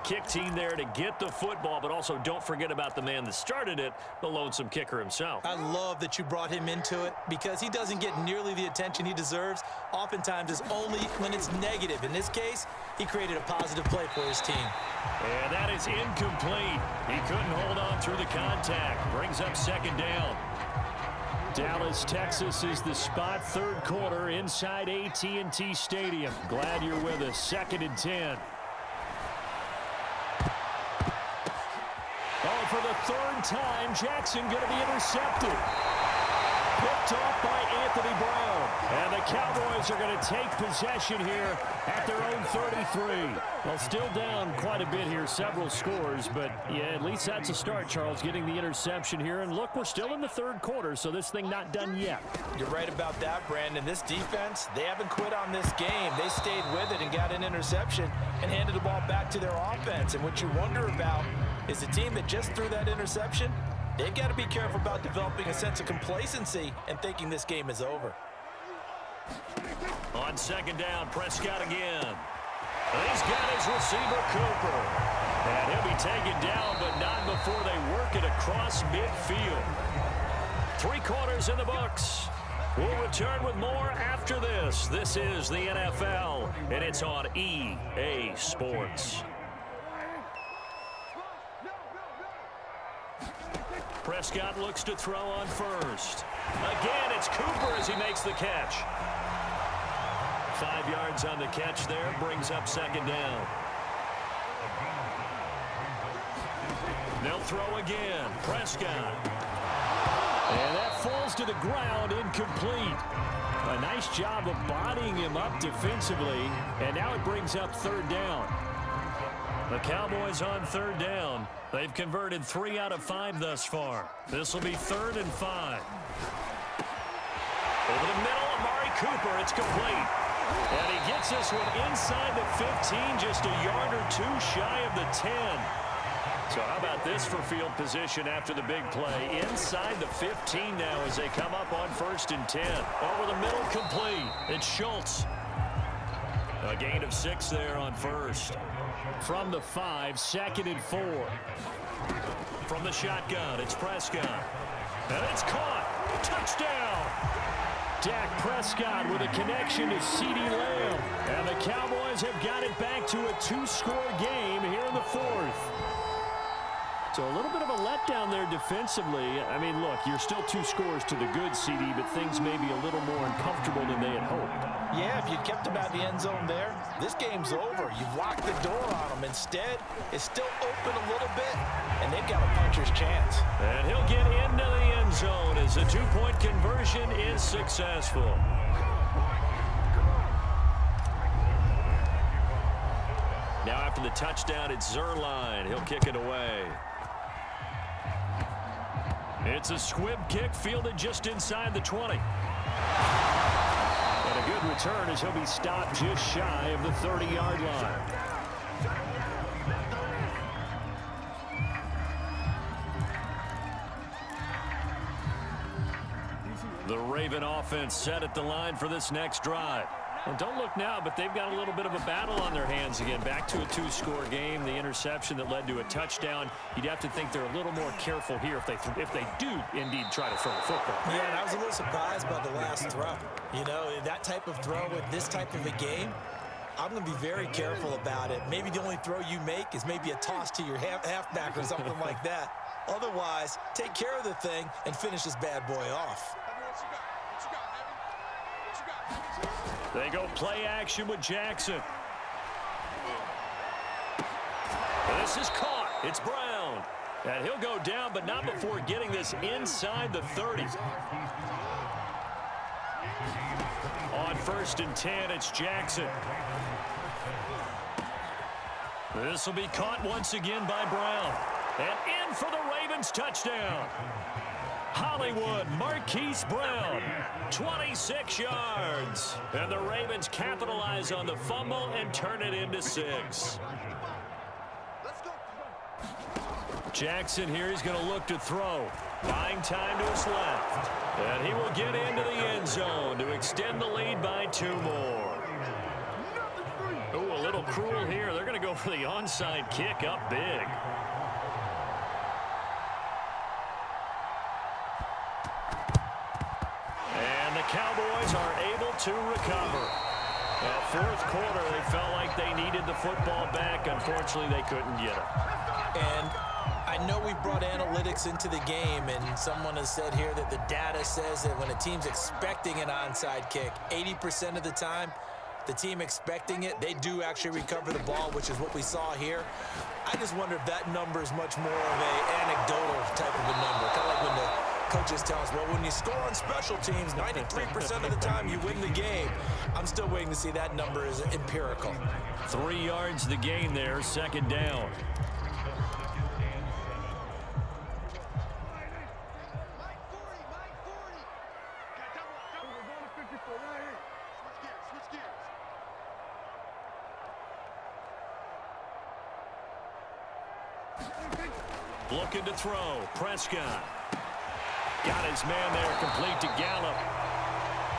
kick team there to get the football, but also don't forget about the man that started it, the lonesome kicker himself. I love that you brought him into it because he doesn't get nearly the attention he deserves. Oftentimes it's only when it's negative. In this case, he created a positive play for his team. And that is incomplete. He couldn't hold on through the contact. Brings up second down. Dallas, Texas is the spot, third quarter inside AT&T Stadium. Glad you're with us. 2nd and 10. Oh, for the third time, Jackson going to be intercepted. Picked off by Anthony Brown. And the Cowboys are going to take possession here at their own 33. Well, still down quite a bit here, several scores, but yeah, at least that's a start, Charles, getting the interception here. And look, we're still in the third quarter, so this thing not done yet. You're right about that, Brandon. This defense, they haven't quit on this game. They stayed with it and got an interception and handed the ball back to their offense. And what you wonder about is the team that just threw that interception, they've got to be careful about developing a sense of complacency and thinking this game is over. On second down, Prescott again. He's got his receiver, Cooper. And he'll be taken down, but not before they work it across midfield. 3 quarters in the books. We'll return with more after this. This is the NFL, and it's on EA Sports. Prescott looks to throw on first. Again, it's Cooper as he makes the catch. 5 yards on the catch there, brings up second down. They'll throw again. Prescott. And that falls to the ground, incomplete. A nice job of bodying him up defensively, and now it brings up third down. The Cowboys on third down. They've converted 3 out of 5 thus far. This will be 3rd and 5. Over the middle, Amari Cooper. It's complete. And he gets this one inside the 15, just a yard or 2 shy of the 10. So how about this for field position after the big play? Inside the 15 now as they come up on 1st and 10. Over the middle, complete. It's Schultz. A gain of 6 there on first. From the 5, 2nd and 4. From the shotgun, it's Prescott. And it's caught. Touchdown. Dak Prescott with a connection to CeeDee Lamb. And the Cowboys have got it back to a 2-score game here in the 4th. So a little bit of a letdown there defensively. I mean, look, you're still 2 scores to the good, CD, but things may be a little more uncomfortable than they had hoped. Yeah, if you'd kept them out of the end zone there, this game's over. You've locked the door on them. Instead, it's still open a little bit, and they've got a puncher's chance. And he'll get into the end zone as the 2-point conversion is successful. Now after the touchdown, it's Zerline. He'll kick it away. It's a squib kick fielded just inside the 20. And a good return as he'll be stopped just shy of the 30-yard line. The Raven offense set at the line for this next drive. Well, don't look now, but they've got a little bit of a battle on their hands again. Back to a 2-score game. The interception that led to a touchdown. You'd have to think they're a little more careful here if they do indeed try to throw the football. Yeah, and I was a little surprised by the last throw. You know, that type of throw with this type of a game, I'm going to be very careful about it. Maybe the only throw you make is maybe a toss to your halfback or something like that. Otherwise, take care of the thing and finish this bad boy off. They go play action with Jackson. This is caught. It's Brown. And he'll go down, but not before getting this inside the 30. On 1st and 10, it's Jackson. This will be caught once again by Brown. And in for the Ravens touchdown. Hollywood, Marquise Brown, 26 yards. And the Ravens capitalize on the fumble and turn it into 6. Jackson here, he's going to look to throw. Buying time to his left. And he will get into the end zone to extend the lead by 2 more. Ooh, a little cruel here. They're going to go for the onside kick up big. And the Cowboys are able to recover. Fourth quarter, they felt like they needed the football back. Unfortunately, they couldn't get it. And I know we brought analytics into the game, and someone has said here that the data says that when a team's expecting an onside kick, 80% of the time, the team expecting it, they do actually recover the ball, which is what we saw here. I just wonder if that number is much more of an anecdotal type of a number. Kind of like when the coaches tell us, well, when you score on special teams, 93% of the time you win the game. I'm still waiting to see that number is empirical. 3 yards the gain there, second down. Looking to throw. Prescott. Got his man there, complete to Gallup.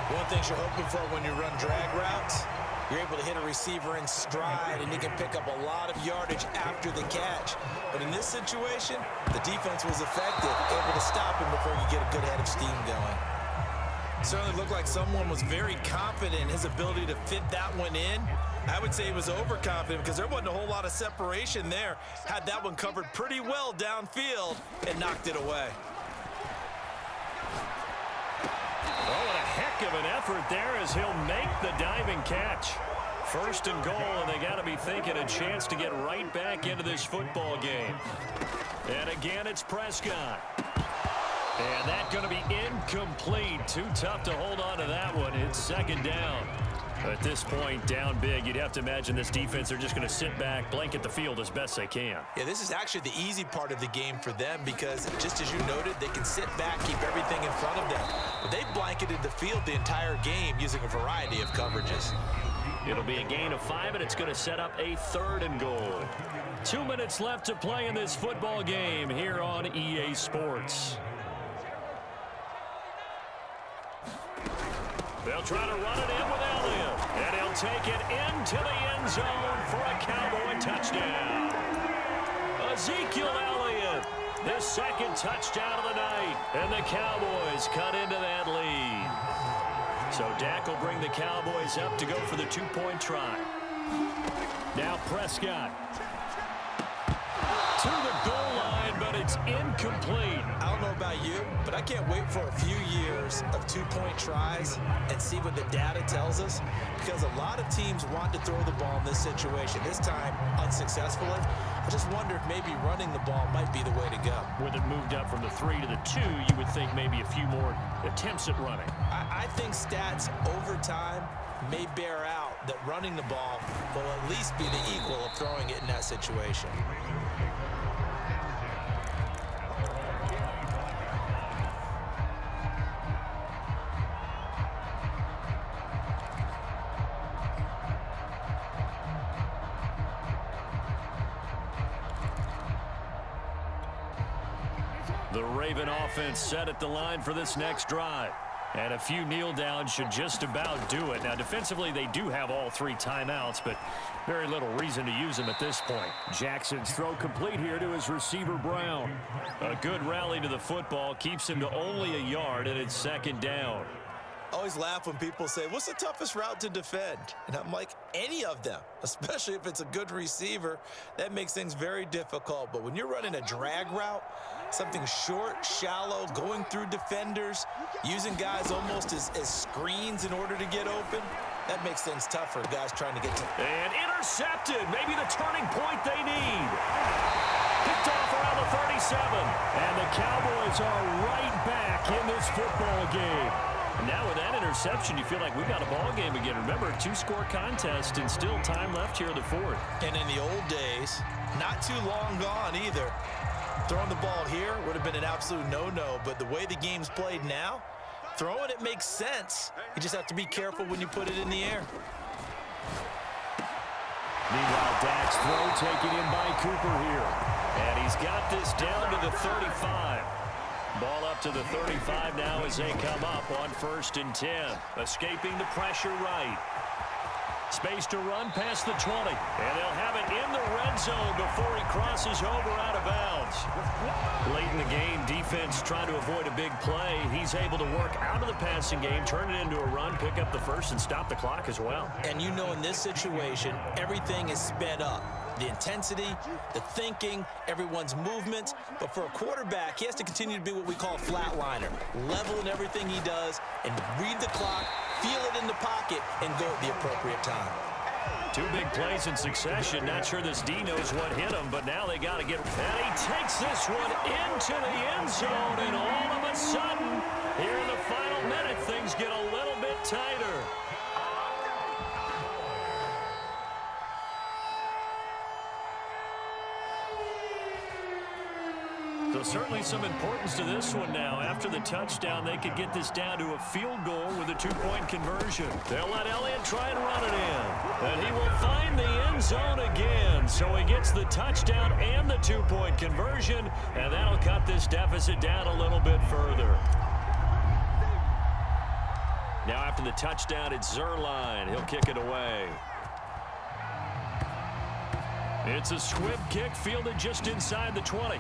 One thing you're hoping for when you run drag routes, you're able to hit a receiver in stride, and you can pick up a lot of yardage after the catch. But in this situation, the defense was effective, able to stop him before you get a good head of steam going. Certainly looked like someone was very confident in his ability to fit that one in. I would say he was overconfident because there wasn't a whole lot of separation there. Had that one covered pretty well downfield and knocked it away. Oh, and a heck of an effort there as he'll make the diving catch. First and goal, and they got to be thinking a chance to get right back into this football game. And again, it's Prescott. And that's going to be incomplete. Too tough to hold on to that one. It's second down. At this point, down big, you'd have to imagine this defense are just going to sit back, blanket the field as best they can. Yeah, this is actually the easy part of the game for them because, just as you noted, they can sit back, keep everything in front of them. But they've blanketed the field the entire game using a variety of coverages. It'll be a gain of 5, and it's going to set up a third and goal. 2 minutes left to play in this football game here on EA Sports. They'll try to run it in with Elliott, and he'll take it into the end zone for a Cowboy touchdown. Ezekiel Elliott, his second touchdown of the night, and the Cowboys cut into that lead. So Dak will bring the Cowboys up to go for the 2-point try. Now Prescott to the goal line, but it's incomplete. I don't know about you, but I can't wait for a few years of 2-point tries and see what the data tells us, because a lot of teams want to throw the ball in this situation. This time, unsuccessfully. I just wonder if maybe running the ball might be the way to go. With it moved up from the 3 to the 2, you would think maybe a few more attempts at running. I think stats over time may bear out that running the ball will at least be the equal of throwing it in that situation. The Raven offense set at the line for this next drive. And a few kneel downs should just about do it. Now, defensively, they do have all 3 timeouts, but very little reason to use them at this point. Jackson's throw complete here to his receiver, Brown. A good rally to the football keeps him to only a yard, and it's second down. I always laugh when people say, what's the toughest route to defend? And I'm like, any of them, especially if it's a good receiver. That makes things very difficult. But when you're running a drag route, something short, shallow, going through defenders, using guys almost as screens in order to get open, that makes things tough for guys trying to get to. And intercepted, maybe the turning point they need. Picked off around the 37. And the Cowboys are right back in this football game. And now with that interception, you feel like we've got a ball game again. Remember, a 2-score contest and still time left here in the fourth. And in the old days, not too long gone either, throwing the ball here would have been an absolute no-no. But the way the game's played now, throwing it makes sense. You just have to be careful when you put it in the air. Meanwhile, Dak's throw taken in by Cooper here. And he's got this down to the 35. Ball up to the 35 now as they come up on 1st and 10. Escaping the pressure right. Space to run past the 20. And they'll have it in the red zone before he crosses over out of bounds. Late in the game, defense trying to avoid a big play. He's able to work out of the passing game, turn it into a run, pick up the first, and stop the clock as well. And you know in this situation, everything is sped up. The intensity, the thinking, everyone's movements. But for a quarterback, he has to continue to be what we call a flatliner. Level in everything he does and read the clock, feel it in the pocket, and go at the appropriate time. Two big plays in succession. Not sure this D knows what hit him, but now they got to get... And he takes this one into the end zone, and all of a sudden, here in the final minute, things get a little bit tighter. So certainly some importance to this one now. After the touchdown, they could get this down to a field goal with a two-point conversion. They'll let Elliott try and run it in. And he will find the end zone again. So he gets the touchdown and the two-point conversion. And that'll cut this deficit down a little bit further. Now after the touchdown, it's Zerline. He'll kick it away. It's a squib kick fielded just inside the 20.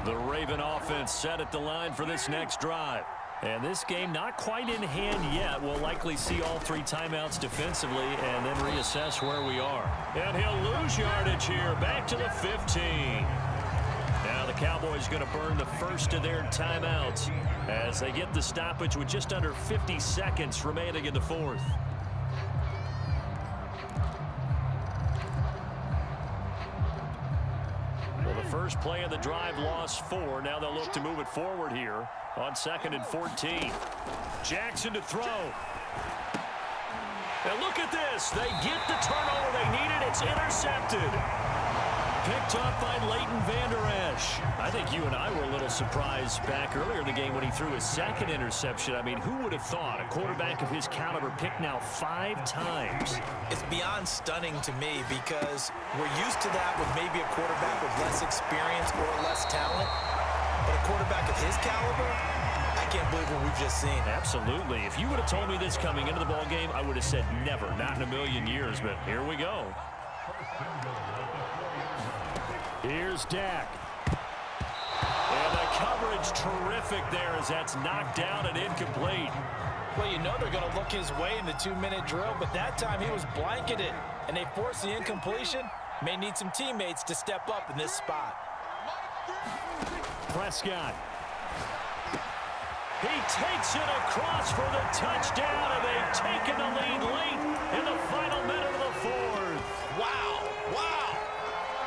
The Raven offense set at the line for this next drive. And this game not quite in hand yet. We'll likely see all three timeouts defensively and then reassess where we are. And he'll lose yardage here, back to the 15. Now the Cowboys going to burn the first of their timeouts as they get the stoppage with just under 50 seconds remaining in the fourth. First play of the drive, lost 4. Now they'll look to move it forward here on 2nd and 14. Jackson to throw. And look at this. They get the turnover they needed. It's intercepted. Picked up by Leighton Vander Esch. I think you and I were a little surprised back earlier in the game when he threw his second interception. I mean, who would have thought a quarterback of his caliber picked now 5 times? It's beyond stunning to me because we're used to that with maybe a quarterback with less experience or less talent. But a quarterback of his caliber, I can't believe what we've just seen. Absolutely. If you would have told me this coming into the ball game, I would have said never, not in a million years. But here we go. Here's Dak. And the coverage terrific there as that's knocked down and incomplete. Well, you know they're going to look his way in the 2-minute drill, but that time he was blanketed, and they forced the incompletion. May need some teammates to step up in this spot. Prescott. He takes it across for the touchdown, and they've taken the lead late in the final minute of the fourth. Wow.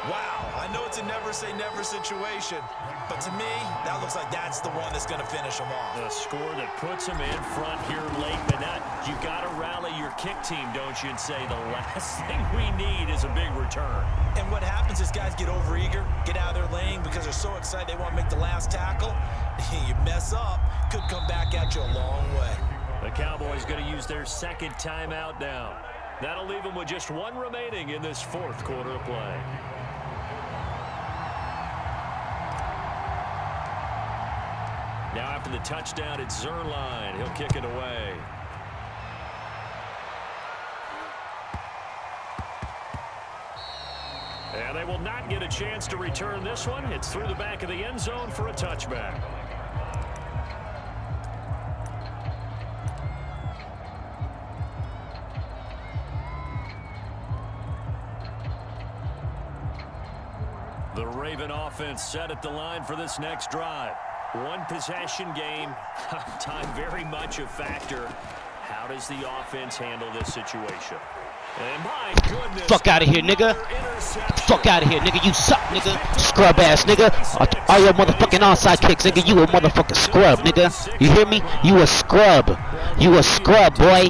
Wow, I know it's a never-say-never situation, but to me, that looks like that's the one that's going to finish them off. The score that puts them in front here late, but you got to rally your kick team, don't you, and say the last thing we need is a big return. And what happens is guys get overeager, get out of their lane because they're so excited they want to make the last tackle. You mess up, could come back at you a long way. The Cowboys going to use their second timeout now. That'll leave them with just 1 remaining in this fourth quarter of play. Now after the touchdown, it's Zerline. He'll kick it away. And they will not get a chance to return this one. It's through the back of the end zone for a touchback. The Raven offense set at the line for this next drive. 1 possession game. Time very much a factor. How does the offense handle this situation? And my goodness. Fuck out of here, nigga. Fuck out of here, nigga. You suck, nigga. Scrub ass, nigga. All your motherfucking onside kicks, nigga. You a motherfucking scrub, nigga. You hear me? You a scrub. You a scrub, boy.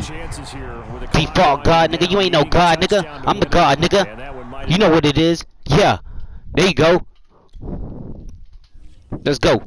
Default God, nigga. You ain't no God, nigga. I'm the God, nigga. You know what it is. Yeah. There you go. Let's go.